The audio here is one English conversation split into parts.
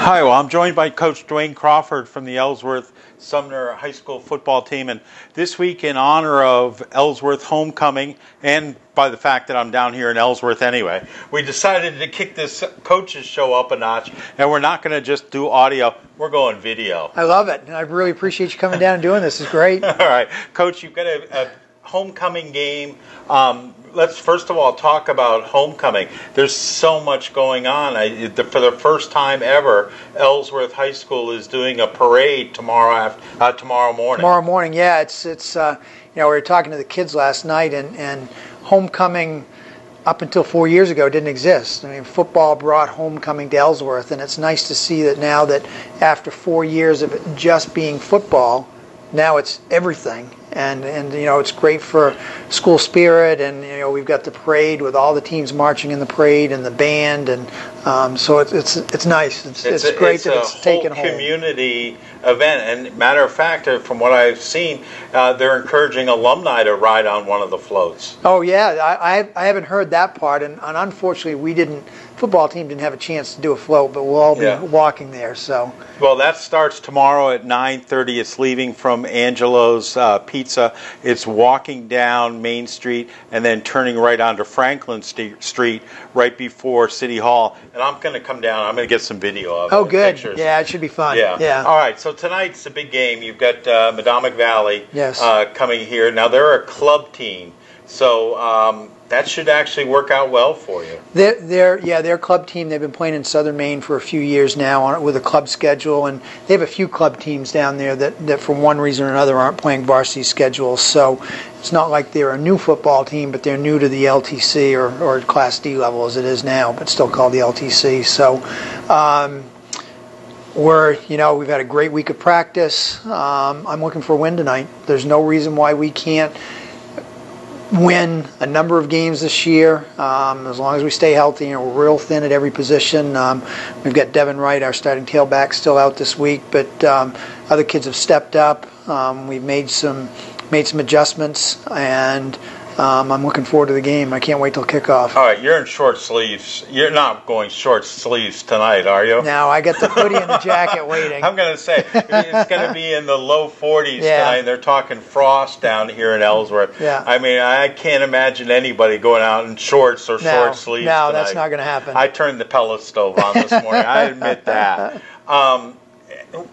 Hi, well, I'm joined by Coach Duane Crawford from the Ellsworth-Sumner High School football team. And this week, in honor of Ellsworth homecoming, and by the fact that I'm down here in Ellsworth anyway, we decided to kick this coaches show up a notch. And we're not going to just do audio, we're going video. I love it. I really appreciate you coming down and doing this. It's great. All right. Coach, you've got a homecoming game. Let's first of all talk about homecoming. There's so much going on. For the first time ever, Ellsworth High School is doing a parade tomorrow morning. Tomorrow morning, yeah. It's we were talking to the kids last night, and homecoming up until 4 years ago didn't exist. I mean, football brought homecoming to Ellsworth, and it's nice to see that now that after 4 years of it just being football, now it's everything. And it's great for school spirit, and we've got the parade with all the teams marching in the parade and the band, and so it's nice. It's great that it's taken hold. It's a community event, and matter of fact, from what I've seen, they're encouraging alumni to ride on one of the floats. Oh yeah, I haven't heard that part, and unfortunately football team didn't have a chance to do a float, but we'll all be walking there. So. Well, that starts tomorrow at 9:30. It's leaving from Angelo's Pizza. It's walking down Main Street and then turning right onto Franklin Street right before City Hall. And I'm going to come down. I'm going to get some video of it. Oh, good. Pictures. Yeah, it should be fun. Yeah. All right, so tonight's a big game. You've got Medomak Valley coming here. Now, they're a club team, so that should actually work out well for you. They're a club team. They've been playing in Southern Maine for a few years now with a club schedule, and they have a few club teams down there that for one reason or another aren't playing varsity schedules. So it's not like they're a new football team, but they're new to the LTC or Class D level as it is now, but still called the LTC. So we've had a great week of practice. I'm looking for a win tonight. There's no reason why we can't win a number of games this year, as long as we stay healthy. We're real thin at every position. We've got Devin Wright, our starting tailback, still out this week, but other kids have stepped up. We've made some adjustments, and I'm looking forward to the game. I can't wait till kickoff. All right, you're in short sleeves. You're not going short sleeves tonight, are you? No, I got the hoodie and the jacket waiting. I'm going to say, it's going to be in the low 40s tonight. They're talking frost down here in Ellsworth. Yeah. I mean, I can't imagine anybody going out in shorts or short sleeves No, tonight. that's not going to happen. I turned the pellet stove on this morning. I admit that.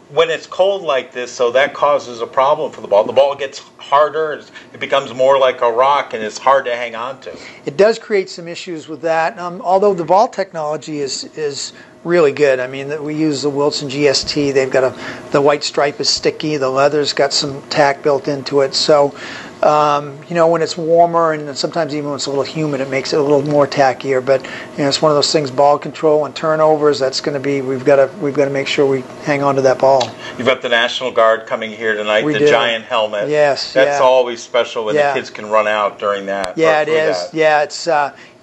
When it's cold like this, so that causes a problem for the ball. The ball gets harder, it becomes more like a rock, and it's hard to hang on to. It does create some issues with that, although the ball technology is really good. I mean, we use the Wilson GST. They've got the white stripe is sticky, the leather's got some tack built into it, so when it's warmer and sometimes even when it's a little humid, it makes it a little more tackier. But it's one of those things. Ball control and turnovers. That's going to be. We've got to make sure we hang on to that ball. You've got the National Guard coming here tonight. We the do. Giant helmet. Yes, that's always special when the kids can run out during that. Yeah, it is. That. Yeah, it's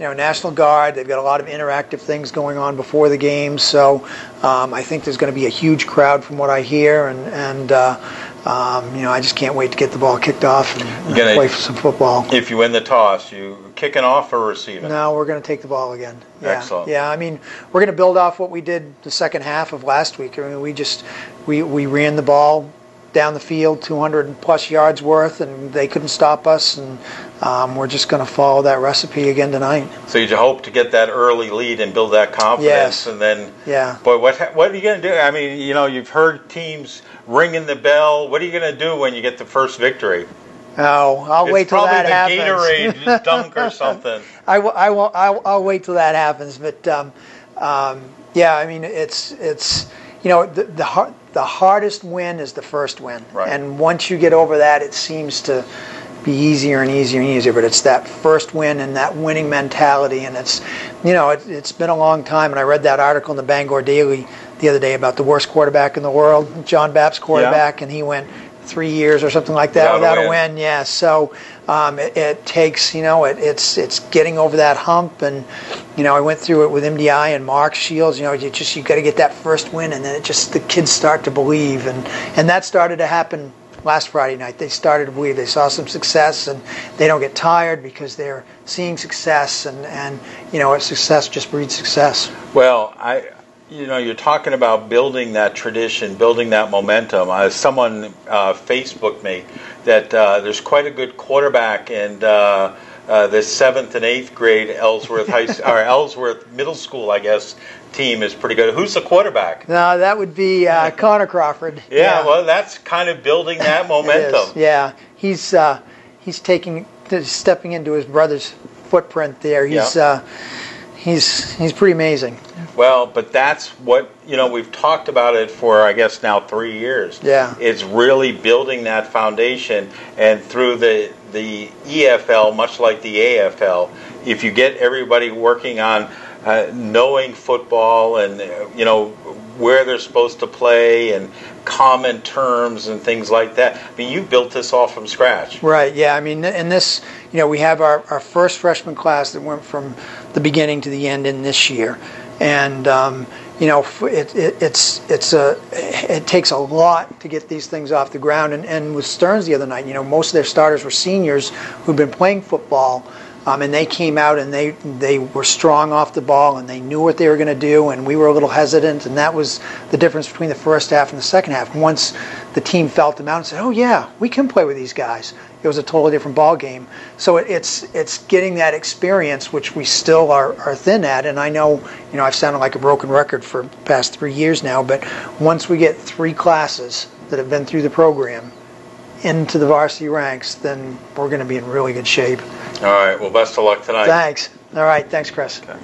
National Guard. They've got a lot of interactive things going on before the game. So I think there's going to be a huge crowd from what I hear, and I just can't wait to get the ball kicked off and play some football. If you win the toss, you kicking off or receiving? No, we're going to take the ball again. Yeah. Excellent. Yeah, I mean, we're going to build off what we did the second half of last week. I mean, we ran the ball down the field, 200 plus yards worth, and they couldn't stop us, and we're just going to follow that recipe again tonight. So you hope to get that early lead and build that confidence, and then, boy, what are you going to do? I mean, you've heard teams ringing the bell. What are you going to do when you get the first victory? Oh, I'll wait till that happens. It's probably the Gatorade dunk or something. I'll wait till that happens, but I mean, it's the hardest win is the first win, right. And once you get over that, it seems to be easier and easier and easier. But it's that first win and that winning mentality, and it's been a long time. And I read that article in the Bangor Daily the other day about the worst quarterback in the world, John Bapp's quarterback, and he went 3 years or something like that without a win. Yeah, so it takes, it's getting over that hump, and I went through it with MDI and Mark Shields. You got to get that first win, and then the kids start to believe, and that started to happen last Friday night. They started to believe. They saw some success, and they don't get tired because they're seeing success, and success just breeds success. Well, you're talking about building that tradition, building that momentum. Someone Facebooked me that there's quite a good quarterback in the 7th and 8th grade Ellsworth or Ellsworth Middle School, I guess, team is pretty good. Who's the quarterback? No, that would be Connor Crawford. Yeah, well, that's kind of building that momentum. Yeah, he's stepping into his brother's footprint there. He's pretty amazing. Well, but that's what, we've talked about it for, I guess, now 3 years. Yeah. It's really building that foundation, and through the EFL, much like the AFL, if you get everybody working on knowing football and, where they're supposed to play and common terms and things like that. I mean, you built this all from scratch. Right, yeah. I mean, in this, we have our first freshman class that went from the beginning to the end in this year. And, it takes a lot to get these things off the ground. And with Stearns the other night, most of their starters were seniors who'd been playing football. And they came out and they were strong off the ball and they knew what they were going to do, and we were a little hesitant, and that was the difference between the first half and the second half. Once the team felt them out and said, "Oh yeah, we can play with these guys," it was a totally different ball game. So it's getting that experience, which we still are thin at. And I know I've sounded like a broken record for the past 3 years now, but once we get 3 classes that have been through the program into the varsity ranks, then we're going to be in really good shape. All right. Well, best of luck tonight. Thanks. All right. Thanks, Chris. Okay.